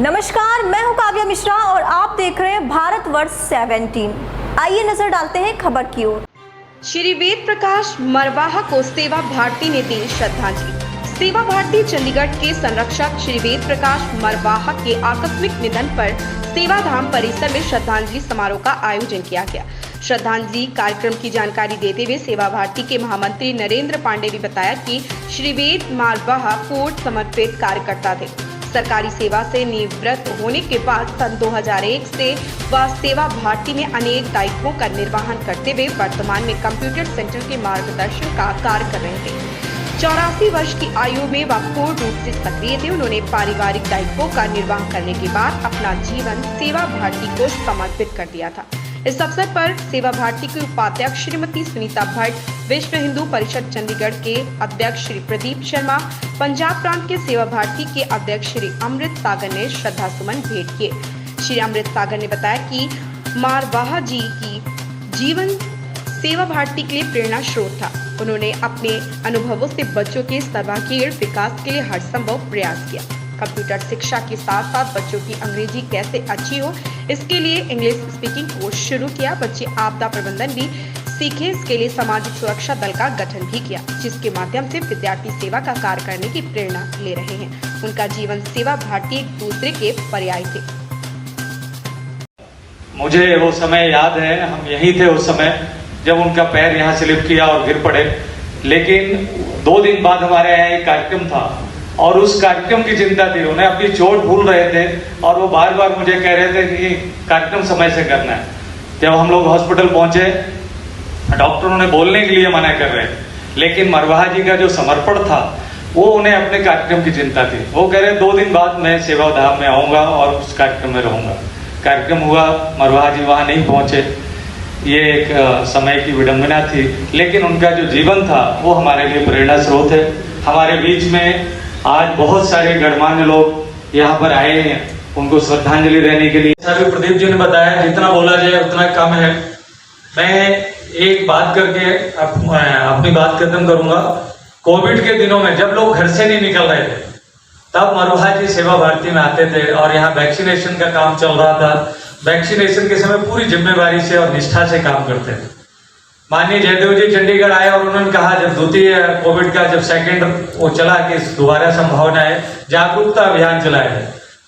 नमस्कार, मैं हूं काव्या मिश्रा और आप देख रहे हैं भारतवर्ष 17। आइए नजर डालते हैं खबर की ओर। श्री वेद प्रकाश मरवाहा को सेवा भारती ने दी श्रद्धांजलि। सेवा भारती चंडीगढ़ के संरक्षक श्री वेद प्रकाश मरवाहा के आकस्मिक निधन पर सेवाधाम परिसर में श्रद्धांजलि समारोह का आयोजन किया गया। श्रद्धांजलि कार्यक्रम की जानकारी देते हुए सेवा भारती के महामंत्री नरेंद्र पांडे ने बताया कि श्री वेद मरवाहा कोर्ट समर्पित कार्यकर्ता थे। सरकारी सेवा से निवृत्त होने के बाद सन 2001 से वह सेवा भारती में अनेक दायित्वों का निर्वहन करते हुए वर्तमान में कंप्यूटर सेंटर के मार्गदर्शन का कार्य कर रहे थे। 84 वर्ष की आयु में वह पूर्ण रूप से सक्रिय थे। उन्होंने पारिवारिक दायित्वों का निर्वाह करने के बाद अपना जीवन सेवा भारती को समर्पित कर दिया था। इस अवसर पर सेवा भारती की उपाध्यक्ष श्रीमती सुनीता भट्ट, विश्व हिंदू परिषद चंडीगढ़ के अध्यक्ष श्री प्रदीप शर्मा, पंजाब प्रांत के सेवा भारती के अध्यक्ष श्री अमृत सागर ने श्रद्धा सुमन भेंट किए। श्री अमृत सागर ने बताया कि मरवाहा जी की जीवन सेवा भारती के लिए प्रेरणा स्रोत था। उन्होंने अपने अनुभवों से बच्चों के सर्वांगीण विकास के लिए हर संभव प्रयास किया। कंप्यूटर शिक्षा के साथ साथ बच्चों की अंग्रेजी कैसे अच्छी हो, इसके लिए इंग्लिश स्पीकिंग कोर्स शुरू किया। बच्चे आपदा प्रबंधन भी सीखे। इसके लिए सामाजिक सुरक्षा दल का गठन भी किया, जिसके माध्यम से विद्यार्थी सेवा का कार्य करने की प्रेरणा ले रहे हैं। उनका जीवन सेवा भारती एक दूसरे के पर्याय थे। मुझे वो समय याद है, हम यहीं थे उस समय जब उनका पैर यहाँ स्लिप किया और गिर पड़े। लेकिन 2 दिन बाद हमारे यहाँ एक कार्यक्रम था और उस कार्यक्रम की चिंता थी। उन्हें अपनी चोट भूल रहे थे और वो बार बार मुझे कह रहे थे कि कार्यक्रम समय से करना है। जब हम लोग हॉस्पिटल पहुंचे, डॉक्टरों ने बोलने के लिए मना कर रहे, लेकिन मरवाहा जी का जो समर्पण था वो उन्हें अपने कार्यक्रम की चिंता थी। वो कह रहे 2 दिन बाद मैं सेवाधाम में आऊंगा और उस कार्यक्रम में रहूंगा। कार्यक्रम हुआ, मरवाहा जी वहां नहीं पहुंचे। ये एक समय की विडंबना थी, लेकिन उनका जो जीवन था वो हमारे लिए प्रेरणा स्रोत है। हमारे बीच में आज बहुत सारे गणमान्य लोग यहाँ पर आए हैं उनको श्रद्धांजलि देने के लिए। सभी प्रदीप जी ने बताया, जितना बोला जाए उतना कम है। मैं एक बात करके अपनी बात खत्म करूंगा। कोविड के दिनों में जब लोग घर से नहीं निकल रहे थे, तब मरवाहा जी सेवा भारती में आते थे और यहाँ वैक्सीनेशन का काम चल रहा था। वैक्सीनेशन के समय पूरी जिम्मेवारी से और निष्ठा से काम करते थे। माननीय जयदेव जी चंडीगढ़ आए और उन्होंने कहा, जब द्वितीय कोविड का जब सेकेंड वो चला कि दोबारा संभावना है, जागरूकता अभियान चलाया है,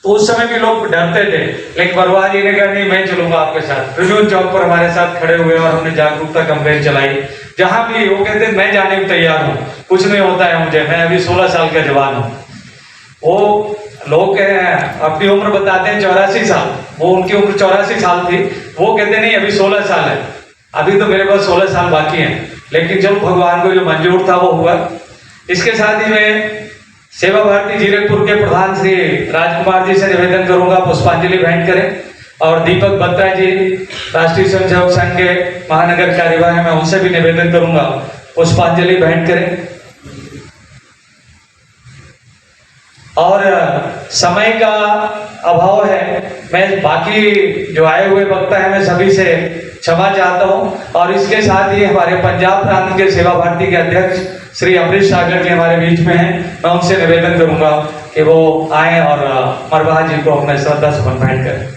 तो उस समय भी लोग डरते थे। लेकिन मरवाहा जी ने कहा नहीं, मैं चलूंगा आपके साथ। ट्रिब्यून चौक पर हमारे साथ खड़े हुए और हमने जागरूकता कैंपेन चलाई। जहां भी वो कहते मैं जाने को तैयार हूँ, कुछ नहीं होता है मुझे, मैं अभी 16 साल का जवान हूँ। वो लोग अपनी उम्र बताते हैं 84 साल, वो उनकी उम्र 84 साल थी। वो कहते नहीं अभी 16 साल है, अभी तो मेरे पास 16 साल बाकी हैं। लेकिन जब भगवान को जो मंजूर था वो हुआ। इसके साथ ही मैं सेवा भारती जीरकपुर के प्रधान श्री राजकुमार जी से निवेदन करूंगा पुष्पांजलि भेंट करें, और दीपक बत्रा जी राष्ट्रीय स्वयंसेवक संघ के महानगर कार्यवाही में उनसे भी निवेदन करूंगा पुष्पांजलि भेंट करें। और समय का अभाव है, मैं बाकी जो आए हुए वक्ता है मैं सभी से क्षमा चाहता हूं। और इसके साथ ही हमारे पंजाब प्रांत के सेवा भारती के अध्यक्ष श्री अमृत सागर जी हमारे बीच में हैं। मैं उनसे निवेदन करूंगा कि वो आए और मरवाहा जी को अपना श्रद्धा सुमन भेंट करें।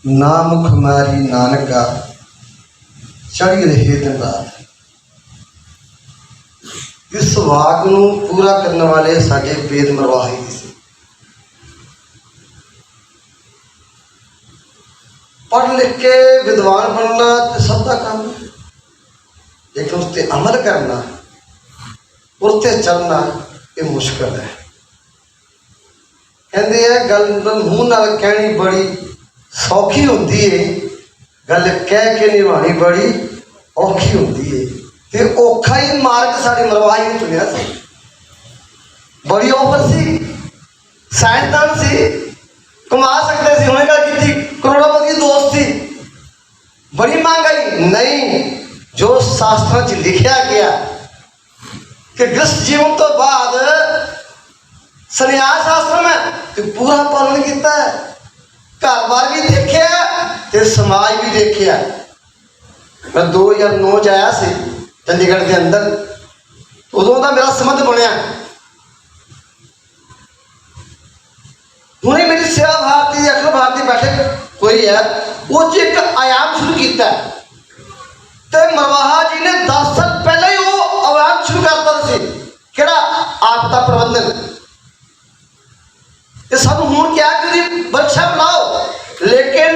नाम खुमारी नानका चढ़ी रहे दिन रात। इस वाक नूं पूरा करने वाले साडे वेद मरवाहा जी सी। पढ़ लिख के विद्वान बनना तो सबका काम है, लेकिन उस पर अमल करना, उस पर चलना ये मुश्किल है। कहते हैं गल मूँह नाल कहनी बड़ी सौखी होती है, गल कह के निभानी बड़ी औखी होती है। ते औखा ही मार्ग साड़ी मरवाहा जी ने चुनिया सी। बड़ी ऑफर सी, साइंसदान सी, कमा सकते सी, उन्हें कहा कि करोड़पति दोस्त थी। बड़ी महंगाई नहीं, जो शास्त्रों च लिखा गया कि गृहस्थ जीवन तो बाद संन्यास आश्रम है तो पूरा पालन किया है, घर बार भी देखिया ते समाज भी देखिया। मैं 2009 च आया सी चंडीगढ़ के अंदर, उदों का मेरा संबंध बनया। हुणे मेरी सेवा भारती अखिल भारती बैठक हुई है, वो एक आयाम शुरू किया ते मरवाहा जी ने 10 साल पहले ही वो आयाम शुरू करता सी, केड़ा आपदा प्रबंधन। ये सब हूँ क्या कि वर्कशॉप लाओ, लेकिन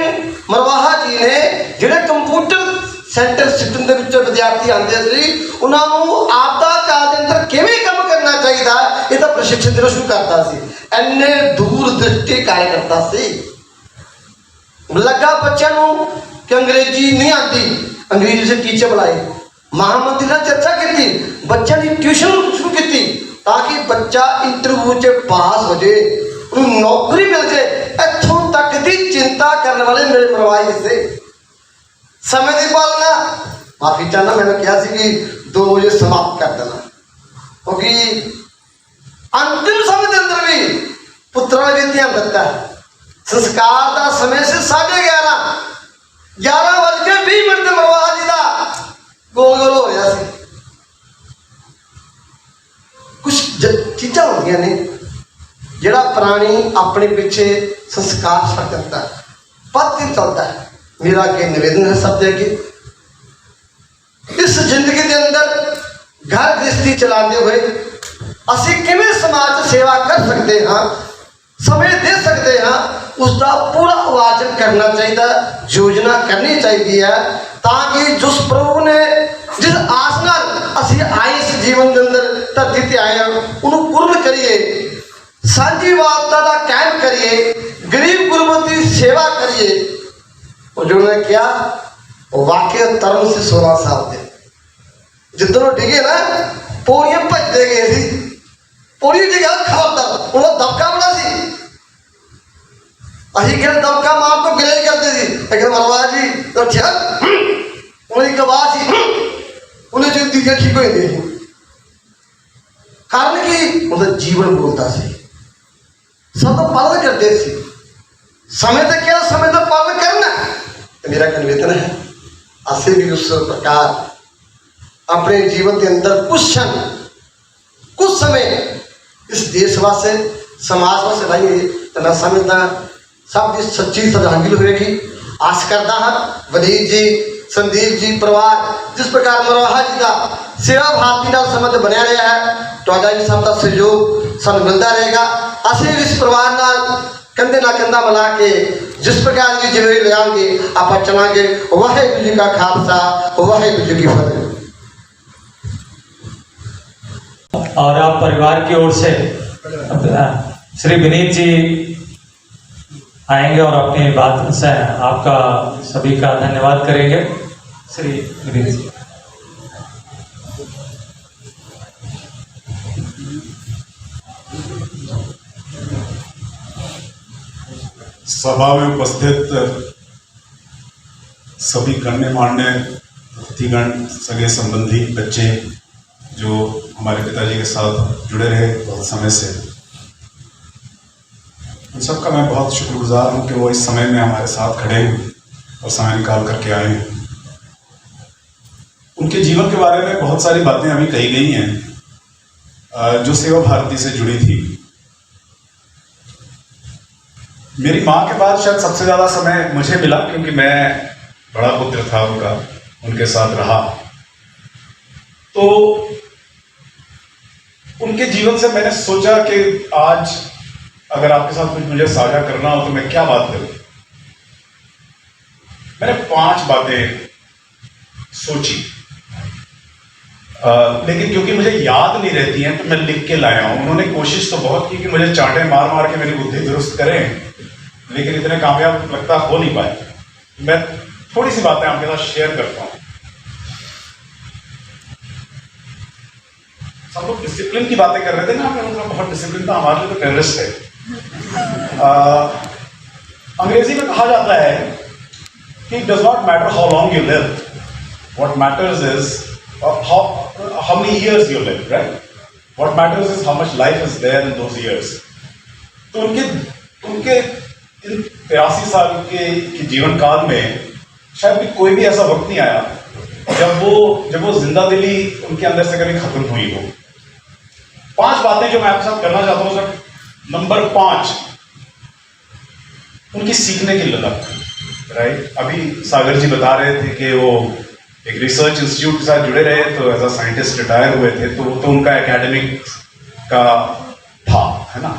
मरवाहा जी ने जिहड़े कंप्यूटर सेंटर सिस्टम के विच विद्यार्थी आते सी उन्होंने आपदा काल के अंदर किवें काम करना चाहिए ये तो प्रशिक्षण देना शुरू करता सी। इन्ने दूरदृष्टि कार्यकर्ता सी। लगा बच्चों को कि अंग्रेजी नहीं आती, अंग्रेजी से टीचर बुलाए, महामंत्री ने चर्चा की, बच्चों की ट्यूशन शुरू की ताकि बच्चा इंटरव्यू से पास हो जाए, उन्हें नौकरी मिल जाए। इत्थों तक की चिंता करने वाले मेरे प्रवाही से समय की पालना, माफी चाहना, मैंने कहा सी कि 2 बजे समाप्त कर देना, क्योंकि अंतिम समय के अंदर भी पुत्रों ने भी ध्यान दिता है। संस्कार का समय से 11:30 11:20 मरवाहा जी का गोल गोल हो रहा है। कुछ चीज़ा होंगे ने जड़ा प्राणी अपने पीछे संस्कार छड़ देता है, पद ही चलता है। मेरा के निवेदन है सब जगह, इस जिंदगी के अंदर घर गृहस्थी चलाते हुए असी किवें समाज सेवा कर सकते हैं, समय दे सकते हैं, उसका पूरा आयोजन करना चाहिए, योजना करनी चाहिए है, ताकि जिस प्रभु ने जिस आस नाल असी आए इस जीवन के अंदर धरती ते आए हैं उन्होंने पूर्ण करिए, साझीवालता का कायम करिए, गरीब गुरबत की सेवा करिए। और जो उन्होंने किया वो वाकई तरन से 16 साल थे, जिधरों डिगे ना पौड़ियां भजते गए थे, पौड़ी जगह खबरदार उन्होंने दबका बड़ा सी, अही कि दबका मार तो गिले करते थे, लेकिन मरवाहा जी तो उन्हें गवाह सी, उन्हें जो चीजें ठीक हो गई कारण कि उनका जीवन बोलता सी, सब तो पालन करते थे। समय तक क्या समय तो पालन करना, तो मेरा निवेदन है असे भी उस प्रकार अपने जीवन के अंदर कुछ समय इस देश वास्ते समाज वास्ते लाइए, तो मैं समझदा सब की सच्ची श्रद्धांजलि होगी। आस करता हाँ वनीत जी, संदीप जी परिवार जिस प्रकार मरवाहा जी का सेवा भारती का संबंध बनया रहा है, तो भी सबका सहयोग सानू मिलता रहेगा। असीं इस परिवार नाल कंधे ना कंधा मिला के जिस प्रकार की जिम्मेदारी लेंगे आप चलांगे। वाहिगुरू जी का खालसा, वाहिगुरू जी की फतेह। और आप परिवार की ओर से श्री विनीत जी आएंगे और अपनी बात से आपका सभी का धन्यवाद करेंगे। श्री विनीत जी। सभा में उपस्थित सभी गण्यमान्य अतिथिगण, सगे संबंधी, बच्चे जो हमारे पिताजी के साथ जुड़े रहे बहुत समय से, उन सबका मैं बहुत शुक्रगुजार हूँ कि वो इस समय में हमारे साथ खड़े हुए और समय निकाल करके आए हैं। उनके जीवन के बारे में बहुत सारी बातें अभी कही गई हैं जो सेवा भारती से जुड़ी थी। मेरी माँ के बाद शायद सबसे ज़्यादा समय मुझे मिला, क्योंकि मैं बड़ा पुत्र था उनका, उनके साथ रहा। तो उनके जीवन से मैंने सोचा कि आज अगर आपके साथ कुछ मुझे साझा करना हो तो मैं क्या बात करूं। मैंने 5 बातें सोची, लेकिन क्योंकि मुझे याद नहीं रहती हैं तो मैं लिख के लाया हूं। उन्होंने कोशिश तो बहुत की कि मुझे चांटे मार मार के मेरी बुद्धि दुरुस्त करें, लेकिन इतने कामयाब लगता हो नहीं पाए। मैं थोड़ी सी बातें आपके साथ शेयर करता हूं। सब लोग डिसिप्लिन की बातें कर रहे थे ना, उनका बहुत डिसिप्लिन था, हमारे लिए तो टेररिस्ट है। अंग्रेजी में कहा जाता है कि it does not matter how long you live, what matters is how many years you live, right. What matters is how much life is there in those years. तो उनके इन 83 साल के जीवन काल में शायद कोई भी ऐसा वक्त नहीं आया जब वो जिंदा दिली उनके अंदर से कभी खत्म हुई हो। 5 बातें जो मैं आपके साथ करना चाहता हूं सर। नंबर 5, उनकी सीखने की ललक, राइट। अभी सागर जी बता रहे थे कि वो एक रिसर्च इंस्टीट्यूट के साथ जुड़े रहे, तो एज अ साइंटिस्ट रिटायर हुए थे, तो उनका एकेडमिक का था, है ना।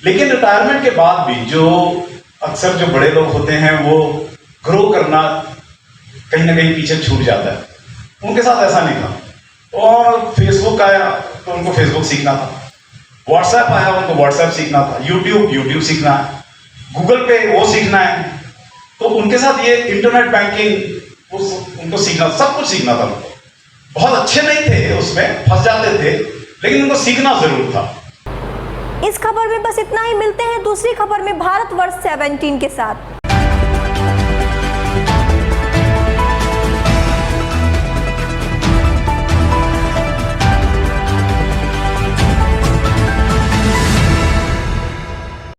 लेकिन रिटायरमेंट के बाद भी जो अक्सर जो बड़े लोग होते हैं वो ग्रो करना कहीं ना कहीं पीछे छूट जाता है। उनके साथ ऐसा नहीं था। और फेसबुक आया तो उनको फेसबुक सीखना था, व्हाट्सएप आया उनको व्हाट्सएप सीखना था, यूट्यूब सीखना है, गूगल पे वो सीखना है। तो उनके साथ ये इंटरनेट बैंकिंग उनको सीखना, सब कुछ सीखना था उनको। बहुत अच्छे नहीं थे उसमें, फंस जाते थे, लेकिन उनको सीखना जरूर था। इस खबर में बस इतना ही। मिलते हैं दूसरी खबर में भारतवर्ष 17 के साथ।